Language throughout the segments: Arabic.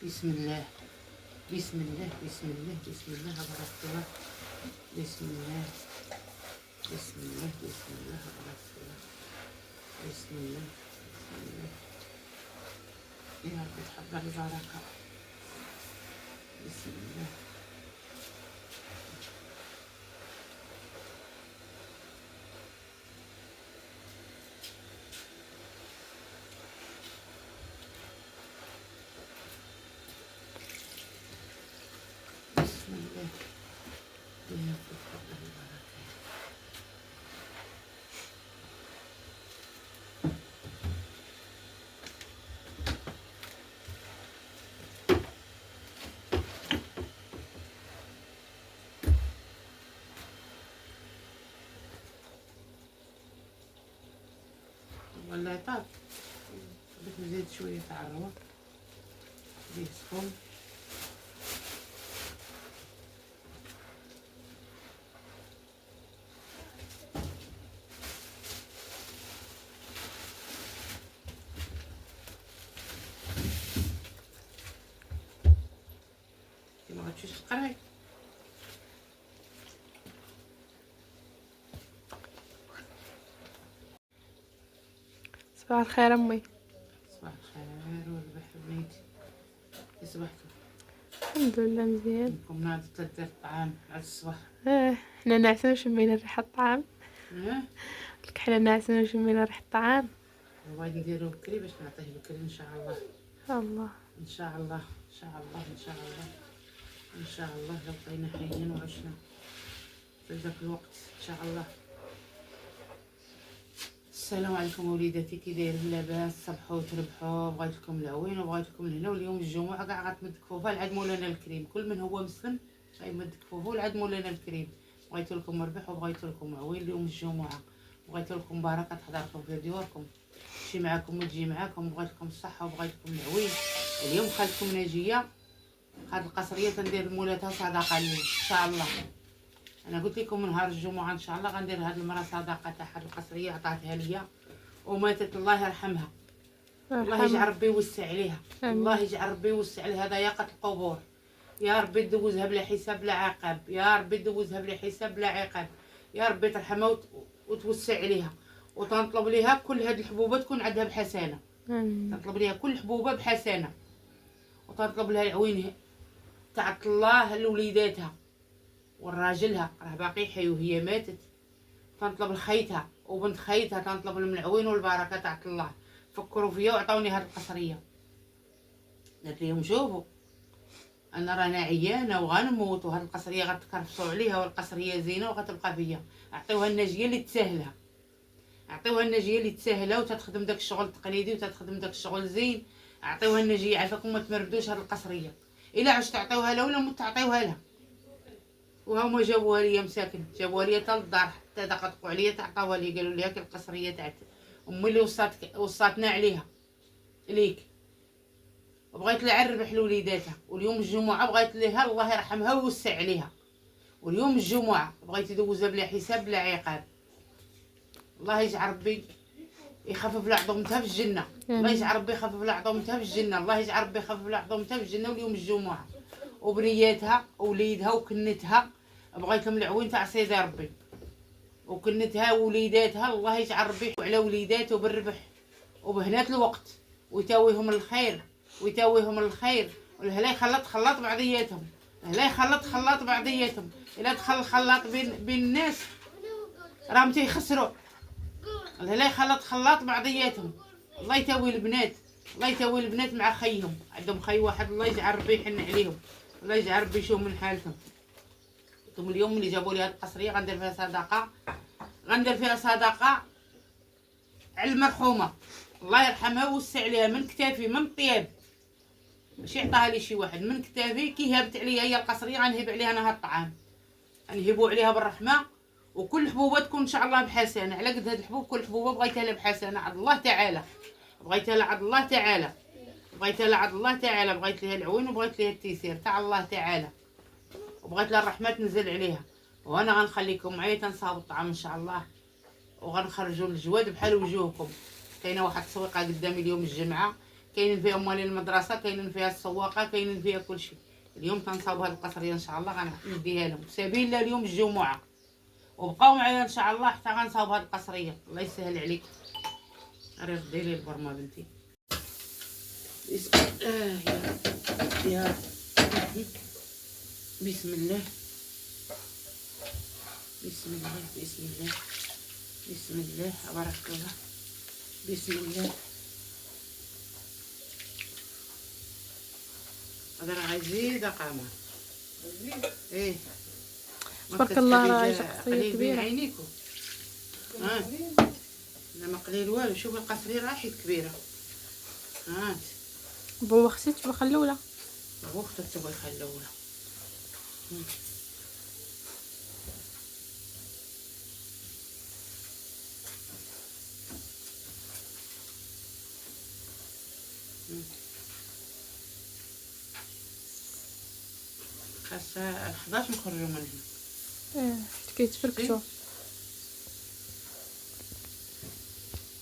بسم الله بسم الله بسم الله بسم الله بارك الله. بسم الله بسم الله بسم الله بارك الله. بسم الله بسم الله. يا رب تحضر البركة. بسم الله بسم الله. يا رب تحضر البركة. ولا طاب بدك نزيد شوية تاع الروح خليه يسخن. كي ما غتمشيش تقراي صباح الخير امي. صباح الخير والربح بنيتي. كي صبحتوا؟ الحمد لله مزيان. انكم ناضت تدير الطعام على الصباح. حنا ناعسين وشمينا ريحة الطعام. قلك حنا ناعسين وشمينا ريحة الطعام. بغيت نديرو بكري باش نعطيه بكري ان شاء الله. الله ان شاء الله ان شاء الله ان شاء الله ان شاء الله لو بقينا حيين وعشنا في ذاك الوقت ان شاء الله. السلام عليكم وليداتي، كي دايرين؟ لاباس؟ صبحوا وتربحوا. بغيت لكم العوين وبغيت لكم الهنا. واليوم الجمعه كاع غتمد كفوفها لعند مولانا الكريم. كل من هو مسلم غيمد كفوفو لعند مولانا الكريم. بغيت لكم ربح وبغيت لكم عوين اليوم الجمعه. بغيت لكم بركه تحضركم في ديوركم، تمشي معاكم وتجي معاكم. بغيت لكم الصحه وبغيت لكم العوين. اليوم خالتكم ناجيه هاد القصريه تندير لمولاتها صدقه اليوم ان شاء الله. انا قلت لكم نهار الجمعه ان شاء الله غندير هاد المراه صدقه تاع هاد القصريه عطاتها ليا وماتت الله يرحمها. الله يجعل ربي يوسع عليها. الله يجعل ربي يوسع عليها ضيقه القبور. يا ربي تدوزها بلا حساب بلا عقاب. يا ربي تدوزها بلا حساب بلا عقاب. يا ربي ترحمها وتوسع عليها. وتنطلب ليها كل هاد الحبوبه تكون عندها بحسنه. تنطلب ليها كل حبوبه بحسنه. وتنطلب لها العوين تاع الله لوليداتها وراجلها راه باقي حي وهي ماتت. تنطلب لخيتها وبنت خيتها، تنطلب لهم العوين والبركه تاع الله. فكروا فيا وعطوني هاد القصريه. قالت لهم شوفوا انا رانا عيانه وغنموت وهاد القصريه غتكرفصوا عليها والقصريه زينه وغتبقى فيا. عطيوها الناجيه اللي تسهلها، عطيوها الناجيه اللي تسهلها وتتخدم داك الشغل التقليدي وتتخدم داك الشغل زين. عطيوها الناجيه عافاكم ما تمردوش هاد القصريه. الا عشت تعطيوها لها ولا مت تعطيوها لها. وهما جابوها ليا مساكن، جابوها ليا حتى للدار، حتى دققوا عليا تعطاوها لي. قالوا لي هاك القصريه تاعت امي اللي وصاتنا عليها ليك. وبغيت لها الربح لوليداتها. واليوم الجمعه بغيت لها الله يرحمها ويوسع عليها. واليوم الجمعه بغيت يدوزها بلا حساب بلا عقاب. الله يجعل ربي يخفف لها عظمتها في الجنه. الله يجعل ربي يخفف لها عظمتها في الجنه. الله يجعل ربي يخفف لها عظمتها في الجنه. واليوم الجمعه وبنياتها ووليدها وكنتها بغيت لهم العوين تاع سيدي ربي. وكنتها ووليداتها الله يجعل ربي على وليداته بالربح وبهنات الوقت ويتاويهم الخير ويتاويهم الخير. والهلا يخلط بعضياتهم. الهلا يخلط بعضياتهم. الا دخل خلاط بين الناس راهم تيخسروا. الهلا يخلط بعضياتهم. الله يتاوي البنات، الله يتاوي البنات مع خيهم. عندهم خي واحد الله يجعل ربي يحن عليهم. الله يجعل ربي يشوف من حالتهم. انتم اليوم اللي جابوا لي هذه القصريه غندير فيها صدقه، غندير فيها صدقه على المرحومه الله يرحمها ويوسع عليها. من كتافي من الطياب ماشي عطاها لي شي واحد، من كتافي كي هبت عليا هي القصريه غنهب عليها انا هاد الطعام. غنهبوا عليها بالرحمه. وكل حبوبه تكون ان شاء الله بحسنه على قد هاد الحبوب. كل حبوبه بغيتها لها بحسنه عند الله تعالى. بغيتها لها عند الله تعالى. بغيتها لها عند الله تعالى. بغيت لها العوين وبغيت لها التيسير تاع الله تعالى. وبغيت لها الرحمه تنزل عليها. وانا غنخليكم معايا تنصاوب الطعام ان شاء الله. وغنخرجوا الجواد بحال وجوهكم. كاينه واحد التسويقه قدامي اليوم الجمعه كاينين فيها مالين المدرسه، كاينين فيها السواقه، كاينين فيها كلشي. اليوم تنصاوب هاد القصريه ان شاء الله، غنديها لهم سبيل اليوم الجمعه، وبقاو معايا ان شاء الله حتى غنصاوب هاد القصريه. الله يسهل عليك. راه ديري البرمه بنتي. بسم الله يا بسم الله بسم الله بسم الله بسم الله بارك الله. بسم الله. هذا راه غيزيد قامه. ايه تبارك الله، راه عايشه قصريه قليل بين كبيره. عينيكم. لا ما قليل والو. شوف القصريه راه حيت كبيره. هات بو اختي تبقى الاولى. اختك تبغي يخلوها. خاصها 11 نخرجوا من هنا. كيتفركشوا.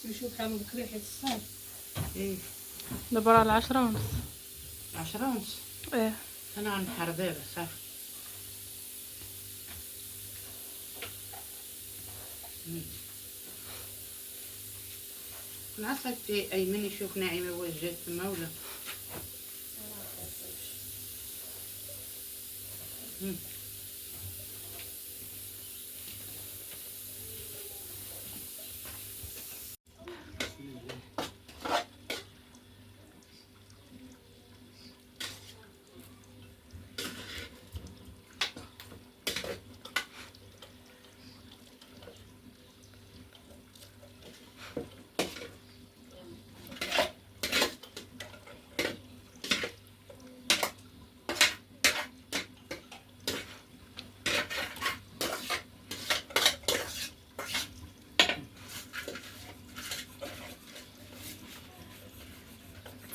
تمشيو بحال بكري حيت الصاد. ايه دابا راه 10:30. 10:30. ايه انا غنحر دابا صافي. نعرفك ايمن يشوف ناعمه واش جات تما ولا.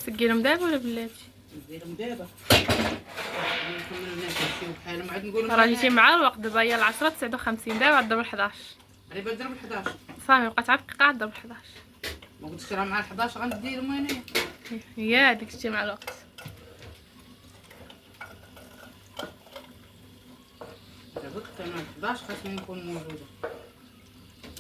تسقيلهم دابا ولا بلاتي؟ نديرهم دابا. نكملوا الناس يمشيو بحالهم عاد نقولوا راه جيتي مع الوقت. دابا هي 10:59 دابا عاد ضرب 11. غير نضرب 11. صافي بقات عاد دقيقه عاد ضرب 11. ما قلتش راه مع 11 غنديرهم انايا. هي هذيك شتي مع الوقت. دابا كنت انا 11 خاصني نكون موجوده.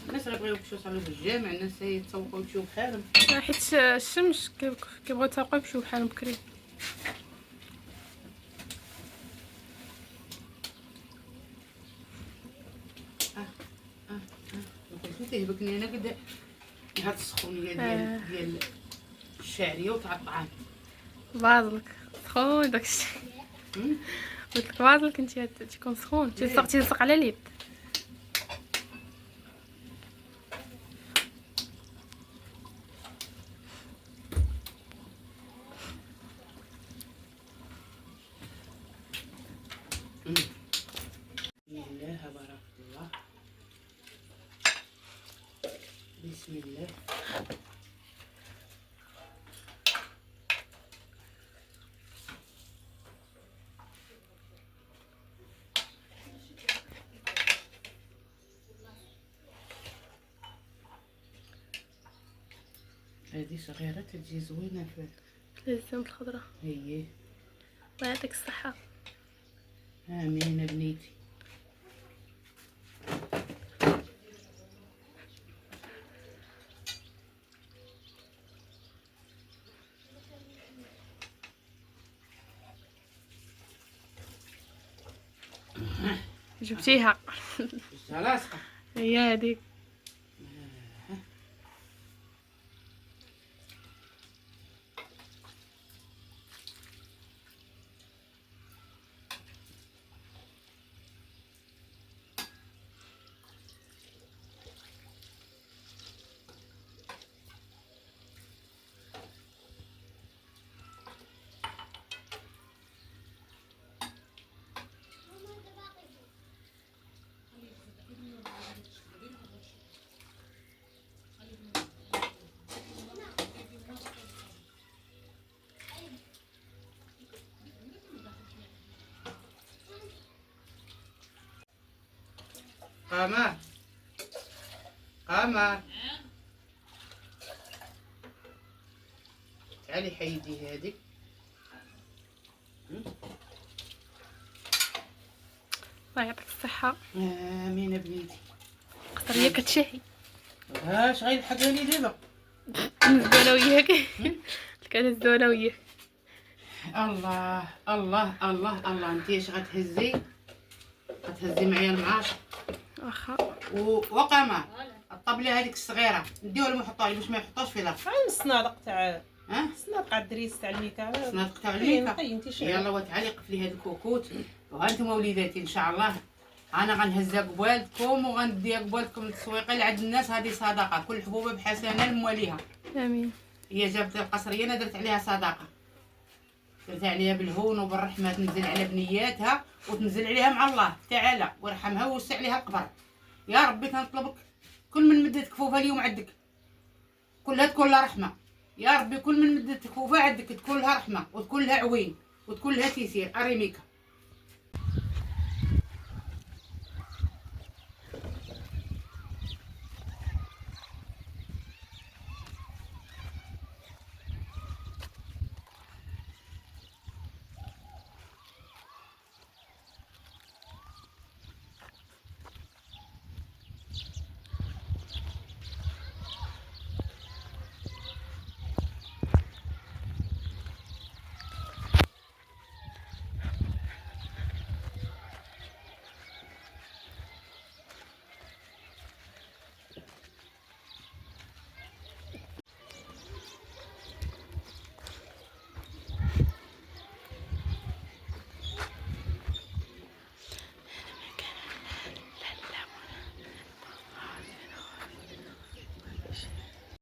الناس راه بغاو يمشيو يصليو في الجامع، الناس يتسوقوا يمشيو بحالهم. حيت الشمس كيبغيو يتسوقوا يمشيو بحالهم بكري. قلت تهبكني انا قد هاد السخونيه ديال الشعريه وتاع الطعام. بازلك سخون داكشي. قلت لك بازلك انت تكون سخون تلصق على اليد. بسم الله بارك الله. بسم الله. هذه صغيرة تجي زوينة في لازم الخضرة. هي. الله يعطيك الصحة. امين بنيتي. جبتيها. لاصقة. هي هذيك. قمر قمر تعالي تعالي حيدي هذه. الله يعطيك الصحة. امين بنيتي. قطرية كتشهي. اش غير حقاني دابا. نزدو انا وياك. كنزدو انا وياك. الله الله الله الله، انتي اش غتهزي معايا المعاش واخا. وقامه الطبله هذيك الصغيره نديوها للمحطه باش ما يحطوش في الاخر. الصنادق تاع ها الصنادق تاع الدريس تاع الميكا. صنادق تاع الميكا. قيمتي شي. يلا وتعالي قفلي هاد الكوكوت. وهانتوما وليداتي ان شاء الله انا غنهزها قبالكم وغنديها قبالكم التسويقه لعند الناس. هذه صدقه، كل حبوبه بحسنه لمواليها. امين. هي جابت القصريه انا درت عليها صدقه، درت عليها بالهون وبالرحمه، تنزل على بنياتها وتنزل عليها مع الله تعالى ويرحمها ويوسع عليها القبر. يا ربي كنطلبك كل من مدت كفوفها اليوم عندك كلها تكون لها رحمه. يا ربي كل من مدت كفوفها عندك تكون لها رحمه وتكون لها عوين وتكون لها تيسير. اريميكا.